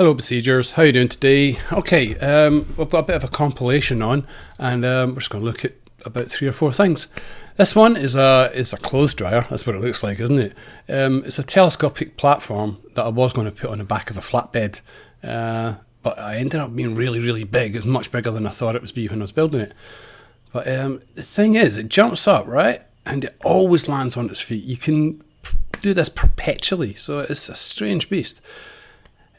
Hello Besiegers, how you doing today? Okay, we've got a bit of a compilation on, and we're just going to look at about 3 or 4 things. This one is a clothes dryer. That's what it looks like, isn't it? It's a telescopic platform that I was going to put on the back of a flatbed, but I ended up being really big. It's much bigger than I thought it would be when I was building it. But the thing is, it jumps up, right? And it always lands on its feet. You can do this perpetually, so it's a strange beast.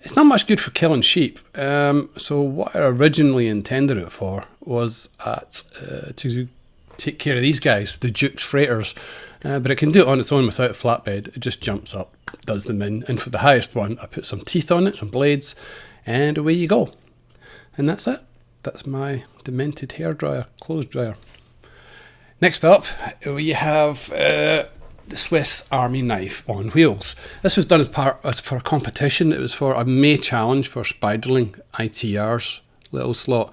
It's not much good for killing sheep, so what I originally intended it for was to take care of these guys, the Duke's freighters, but it can do it on its own without a flatbed. It just jumps up, does them in, and for the highest one I put some teeth on it, some blades, and away you go. And that's it. That's my demented hairdryer, clothes dryer. Next up we have the Swiss Army knife on wheels. This was done as for a competition. It was for a May challenge for Spiderling ITR's little slot,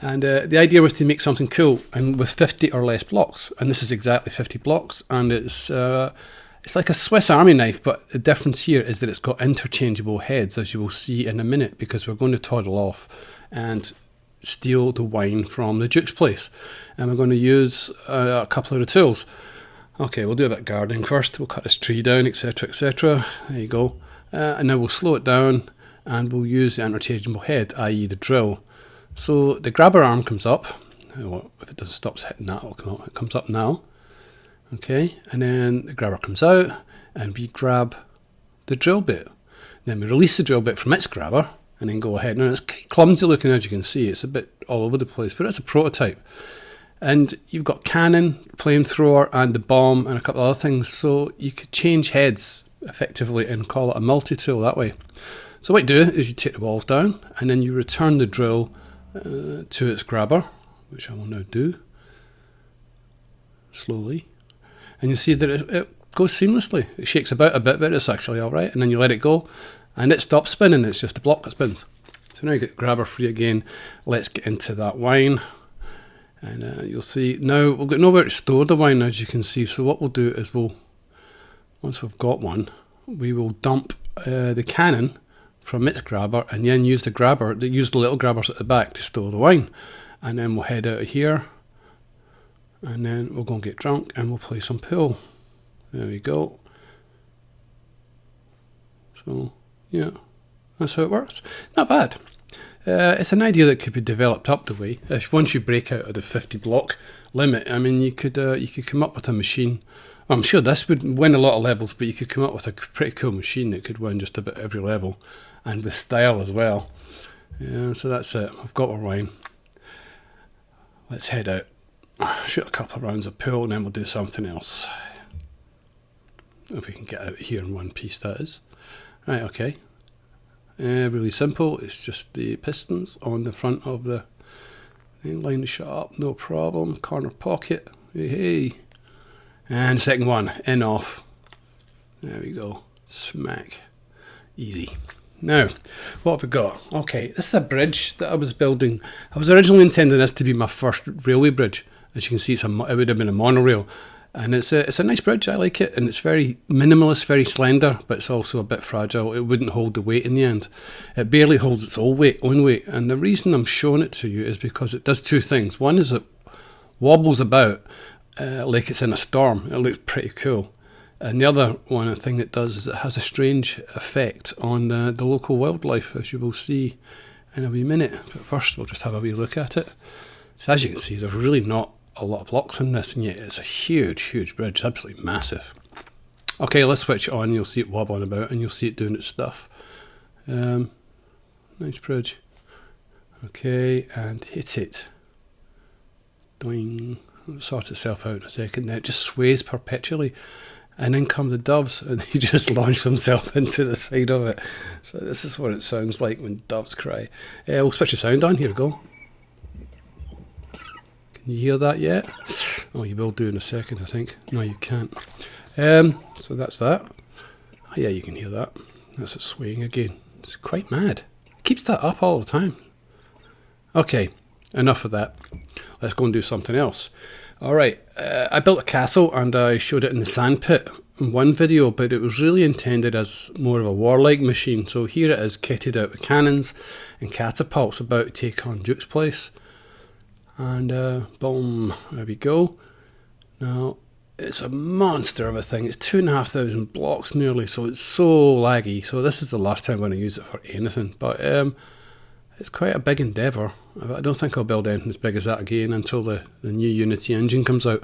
and the idea was to make something cool and with 50 or less blocks, and this is exactly 50 blocks, and it's like a Swiss Army knife, but the difference here is that it's got interchangeable heads, as you will see in a minute, because we're going to toddle off and steal the wine from the Duke's place, and we're going to use a couple of the tools. Okay, we'll do a bit of gardening first. We'll cut this tree down, etc, etc. There you go. And now we'll slow it down and we'll use the interchangeable head, i.e. the drill. So the grabber arm comes up. Well, if it doesn't stop hitting that, it'll come up. It comes up now. Okay, and then the grabber comes out and we grab the drill bit. Then we release the drill bit from its grabber and then go ahead. Now it's clumsy looking, as you can see. It's a bit all over the place, but it's a prototype. And you've got cannon, flamethrower, and the bomb, and a couple of other things. So you could change heads effectively and call it a multi-tool that way. So what you do is you take the walls down, and then you return the drill to its grabber, which I will now do slowly. And you see that it goes seamlessly. It shakes about a bit, but it's actually all right. And then you let it go, and it stops spinning. It's just a block that spins. So now you get the grabber free again. Let's get into that wine. And you'll see, now we've got nowhere to store the wine, as you can see, so what we'll do is once we've got one, we will dump the cannon from its grabber and then use the little grabbers at the back to store the wine. And then we'll head out of here, and then we'll go and get drunk and we'll play some pool. There we go. So, yeah, that's how it works. Not bad. It's an idea that could be developed up the way. If once you break out of the 50 block limit, I mean, you could come up with a machine. I'm sure this would win a lot of levels, but you could come up with a pretty cool machine that could win just about every level, and with style as well. Yeah, so that's it. I've got our wine. Let's head out, shoot a couple of rounds of pool, and then we'll do something else. If we can get out here in one piece, that is. Right, okay. Really simple. It's just the pistons on the front of the thing. Line the shot up, no problem. Corner pocket, hey. And second one, in off. There we go. Smack. Easy. Now, what have we got? Okay, this is a bridge that I was building. I was originally intending this to be my first railway bridge. As you can see, it would have been a monorail. And it's a nice bridge, I like it, and it's very minimalist, very slender, but it's also a bit fragile. It wouldn't hold the weight in the end. It barely holds its own weight, and the reason I'm showing it to you is because it does 2 things. One is it wobbles about like it's in a storm. It looks pretty cool. And the other thing it does is it has a strange effect on the local wildlife, as you will see in a wee minute. But first we'll just have a wee look at it. So as you can see, there's really not a lot of blocks in this, and yet it's a huge bridge, absolutely massive. Okay, let's switch it on, you'll see it wobbling about and you'll see it doing its stuff. Nice bridge. Okay, and hit it. Doing. It'll sort itself out in a second. Then it just sways perpetually, and then come the doves and he just launch themselves into the side of it. So this is what it sounds like when doves cry. We'll switch the sound on, here we go. Can you hear that yet? Oh, you will do in a second, I think. No, you can't. So that's that. Oh, yeah, you can hear that. That's it swaying again. It's quite mad. It keeps that up all the time. Okay, enough of that. Let's go and do something else. Alright, I built a castle and I showed it in the sand pit in one video, but it was really intended as more of a warlike machine. So here it is, kitted out with cannons and catapults, about to take on Duke's place. And boom, there we go. Now, it's a monster of a thing. It's 2,500 blocks nearly, so it's so laggy. So this is the last time I'm going to use it for anything. But it's quite a big endeavour. I don't think I'll build anything as big as that again until the new Unity engine comes out.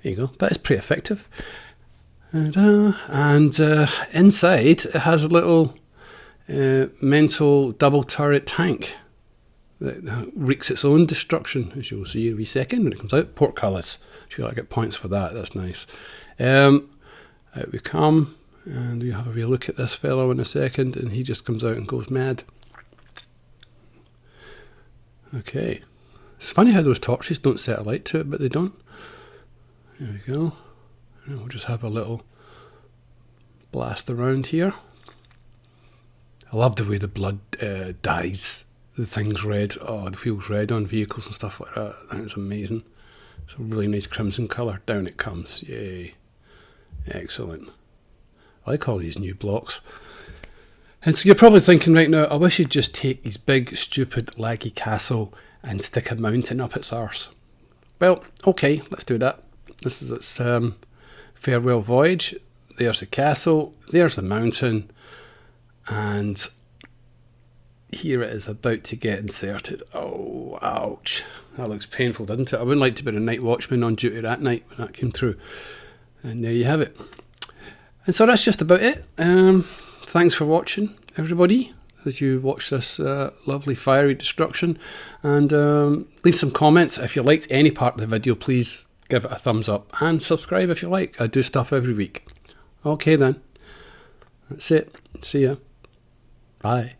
There you go. But it's pretty effective. And inside it has a little mental double turret tank that wreaks its own destruction, as you'll see in a wee second when it comes out. Portcullis. Sure, I get points for that. That's nice. Out we come, and we have a wee look at this fellow in a second, and he just comes out and goes mad. Okay. It's funny how those torches don't set a light to it, but they don't. There we go. And we'll just have a little blast around here. I love the way the blood dyes. The thing's red. Oh, the wheel's red on vehicles and stuff like that. That's amazing. It's a really nice crimson colour. Down it comes. Yay. Excellent. I like all these new blocks. And so you're probably thinking right now, I wish you'd just take his big, stupid, laggy castle and stick a mountain up its arse. Well, okay, let's do that. This is its farewell voyage. There's the castle. There's the mountain. And here it is about to get inserted. Oh, ouch. That looks painful, doesn't it? I wouldn't like to be a night watchman on duty that night when that came through. And there you have it. And so that's just about it. Thanks for watching, everybody, as you watch this lovely fiery destruction. And leave some comments. If you liked any part of the video, please give it a thumbs up. And subscribe if you like. I do stuff every week. Okay then. That's it. See ya. Bye.